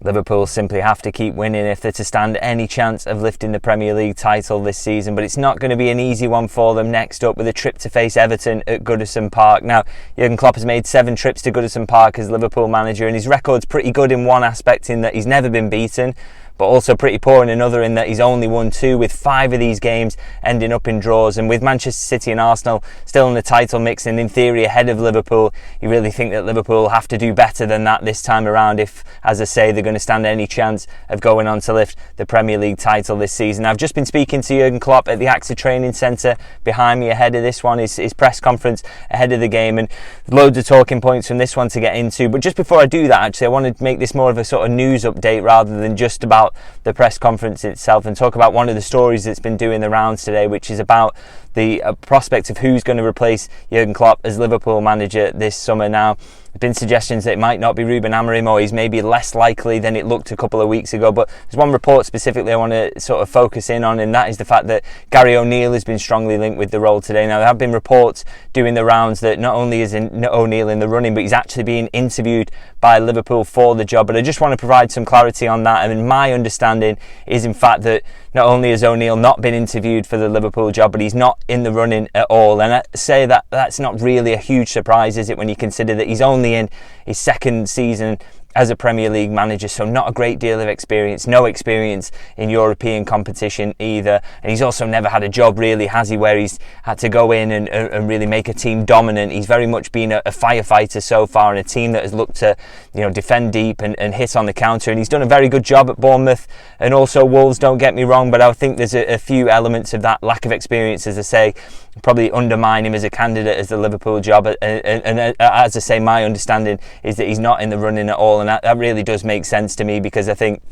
Liverpool simply have to keep winning if they're to stand any chance of lifting the Premier League title this season. But it's not going to be an easy one for them next up, with a trip to face Everton at Goodison Park. Now, Jurgen Klopp has made 7 trips to Goodison Park as Liverpool manager, and his record's pretty good in one aspect, in that he's never been beaten, but also pretty poor in another, in that he's only won 2, with 5 of these games ending up in draws. And with Manchester City and Arsenal still in the title mix and in theory ahead of Liverpool, you really think that Liverpool have to do better than that this time around if, as I say, they're going to stand any chance of going on to lift the Premier League title this season. I've just been speaking to Jurgen Klopp at the AXA Training Centre behind me ahead of this one, his press conference ahead of the game, and loads of talking points from this one to get into. But just before I do that, actually, I want to make this more of a sort of news update rather than just about the press conference itself, and talk about one of the stories that's been doing the rounds today, which is about the prospect of who's going to replace Jurgen Klopp as Liverpool manager this summer. Now, there's been suggestions that it might not be Ruben Amorim, or he's maybe less likely than it looked a couple of weeks ago. But there's one report specifically I want to sort of focus in on, and that is the fact that Gary ONeal has been strongly linked with the role today. Now, there have been reports doing the rounds that not only is ONeal in the running, but he's actually being interviewed by Liverpool for the job. But I just want to provide some clarity on that. I mean, my understanding is, in fact, that not only has ONeal not been interviewed for the Liverpool job, but he's not in the running at all. And I say that that's not really a huge surprise, is it, when you consider that he's only in his 2nd season as a Premier League manager, so not a great deal of experience, no experience in European competition either. And he's also never had a job, really, has he, where he's had to go in and really make a team dominant. He's very much been a firefighter so far, and a team that has looked to, defend deep and hit on the counter. And he's done a very good job at Bournemouth and also Wolves, don't get me wrong, but I think there's a few elements of that lack of experience, as I say, probably undermine him as a candidate as the Liverpool job. And as I say, my understanding is that he's not in the running at all. And that really does make sense to me, because I think,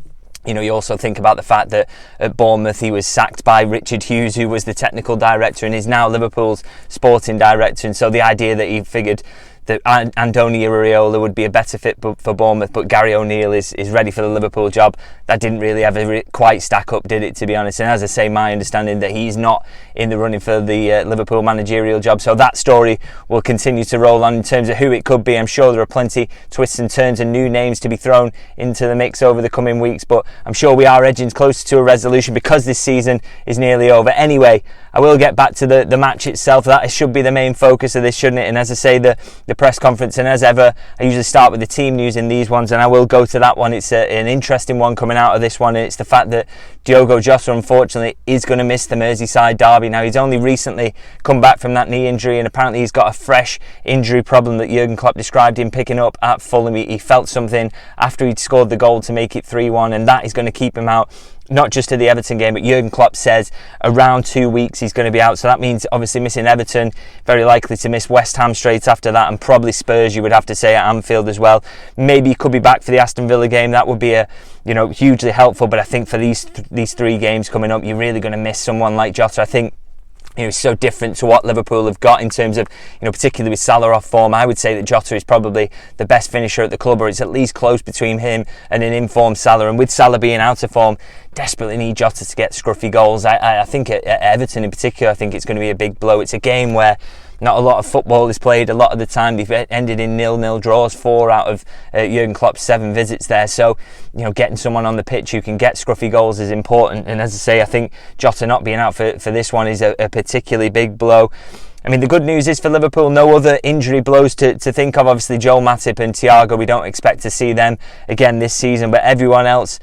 you also think about the fact that at Bournemouth he was sacked by Richard Hughes, who was the technical director and is now Liverpool's sporting director. And so the idea that he figured that Andoni Iraola would be a better fit for Bournemouth, but Gary ONeal is ready for the Liverpool job, that didn't really ever quite stack up, did it, to be honest? And as I say, my understanding that he's not in the running for the Liverpool managerial job. So that story will continue to roll on in terms of who it could be. I'm sure there are plenty twists and turns and new names to be thrown into the mix over the coming weeks, but I'm sure we are edging closer to a resolution because this season is nearly over. Anyway, I will get back to the match itself. That should be the main focus of this, shouldn't it? And as I say, the press conference, and as ever, I usually start with the team news in these ones, and I will go to that one. It's an interesting one coming out of this one, and it's the fact that Diogo Jota, unfortunately, is going to miss the Merseyside derby. Now, he's only recently come back from that knee injury, and apparently he's got a fresh injury problem that Jurgen Klopp described him picking up at Fulham. He felt something after he'd scored the goal to make it 3-1, and that is going to keep him out, not just to the Everton game, but Jurgen Klopp says around 2 weeks he's going to be out. So that means obviously missing Everton, very likely to miss West Ham straight after that, and probably Spurs, you would have to say, at Anfield as well. Maybe he could be back for the Aston Villa game. That would be hugely helpful. But I think for these 3 games coming up, you're really going to miss someone like Jota. I think it's so different to what Liverpool have got in terms of, particularly with Salah off form. I would say that Jota is probably the best finisher at the club, or it's at least close between him and an informed Salah. And with Salah being out of form, desperately need Jota to get scruffy goals. I think at Everton in particular, I think it's going to be a big blow. It's a game where not a lot of football is played. A lot of the time they've ended in 0-0 draws, 4 out of Jurgen Klopp's 7 visits there. So, getting someone on the pitch who can get scruffy goals is important. And as I say, I think Jota not being out for this one is a particularly big blow. I mean, the good news is for Liverpool, no other injury blows to think of. Obviously, Joel Matip and Thiago, we don't expect to see them again this season, but everyone else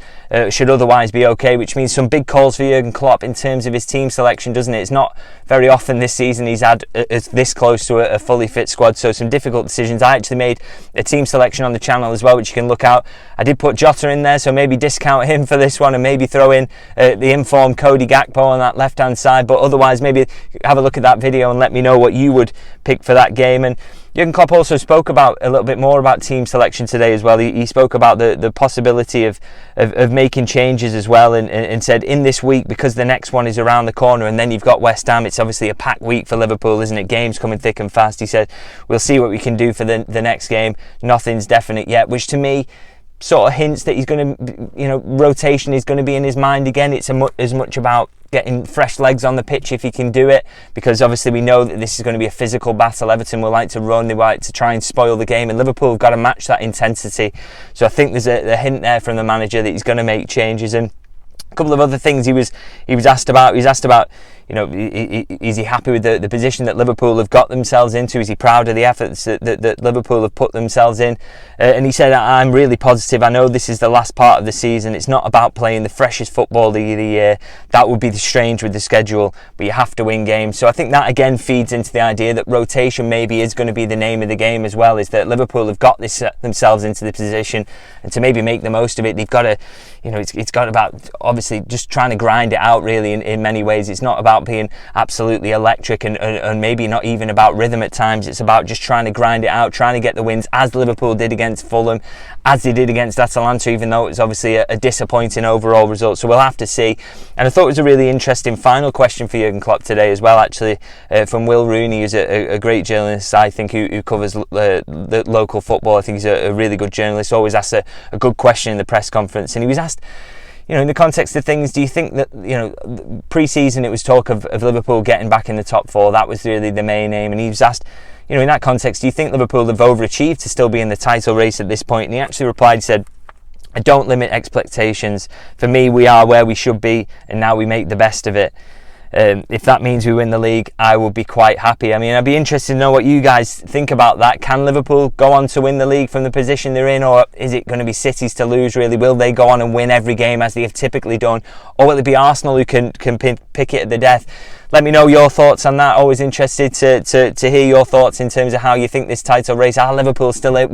should otherwise be okay, which means some big calls for Jurgen Klopp in terms of his team selection, doesn't it? It's not very often this season he's had this close to a fully fit squad, so some difficult decisions. I actually made a team selection on the channel as well, which you can look out. I did put Jota in there, so maybe discount him for this one and maybe throw in the informed Cody Gakpo on that left-hand side, but otherwise maybe have a look at that video and let me know what you would pick for that game. And Jurgen Klopp also spoke about a little bit more about team selection today as well. He spoke about the possibility of making changes as well, and said in this week, because the next one is around the corner and then you've got West Ham, it's obviously a packed week for Liverpool, isn't it? Games coming thick and fast. He said we'll see what we can do for the next game. Nothing's definite yet, which to me sort of hints that he's going to, rotation is going to be in his mind again. It's as much about getting fresh legs on the pitch if he can do it, because obviously we know that this is going to be a physical battle. Everton will like to run, they like to try and spoil the game, and Liverpool have got to match that intensity. So I think there's a hint there from the manager that he's going to make changes. And a couple of other things he was asked about. You know, is he happy with the position that Liverpool have got themselves into? Is he proud of the efforts that Liverpool have put themselves in? And he said, I'm really positive. I know this is the last part of the season. It's not about playing the freshest football of the year. That would be strange with the schedule, but you have to win games. So I think that again feeds into the idea that rotation maybe is going to be the name of the game as well, is that Liverpool have got themselves into the position, and to maybe make the most of it, they've got to, you know, it's got about obviously just trying to grind it out really in many ways. It's not about being absolutely electric and maybe not even about rhythm at times. It's about just trying to grind it out, trying to get the wins, as Liverpool did against Fulham, as they did against Atalanta, even though it was obviously a disappointing overall result. So we'll have to see. And I thought it was a really interesting final question for Jurgen Klopp today as well, actually, from Will Rooney, who's a great journalist, I think, who covers the local football. I think he's a really good journalist, always asks a good question in the press conference. And he was asked, you know, in the context of things, do you think that, you know, pre-season it was talk of Liverpool getting back in the top four? That was really the main aim. And he was asked, you know, in that context, do you think Liverpool have overachieved to still be in the title race at this point? And he actually replied, he said, I don't limit expectations. For me, we are where we should be, and now we make the best of it. If that means we win the league, I will be quite happy. I mean, I'd be interested to know what you guys think about that. Can Liverpool go on to win the league from the position they're in, or is it going to be City's to lose, really? Will they go on and win every game as they have typically done, or will it be Arsenal who can pick it at the death? Let me know your thoughts on that. Always interested to hear your thoughts in terms of how you think this title race. Are Liverpool still in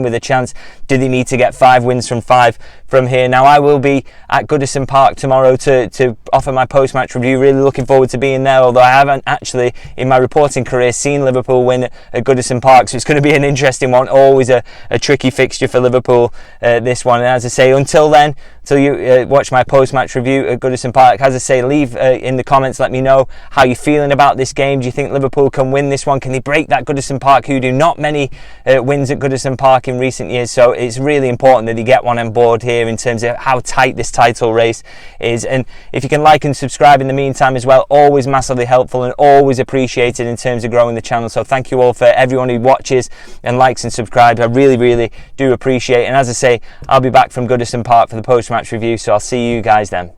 with a chance? Do they need to get 5 wins from 5 from here? Now, I will be at Goodison Park tomorrow to offer my post-match review. Really looking forward to being there, although I haven't actually in my reporting career seen Liverpool win at Goodison Park, so it's going to be an interesting one. Always a tricky fixture for Liverpool, this one. And as I say, until then, until you watch my post-match review at Goodison Park, as I say, leave in the comments, let me know how you're feeling about this game. Do you think Liverpool can win this one? Can they break that Goodison Park hoodoo? Not many wins at Goodison Park in recent years, so it's really important that they get one on board here in terms of how tight this title race is. And if you can like and subscribe in the meantime as well, always massively helpful and always appreciated in terms of growing the channel. So thank you all for everyone who watches and likes and subscribes. I really do appreciate it. And as I say, I'll be back from Goodison Park for the post-match review, so I'll see you guys then.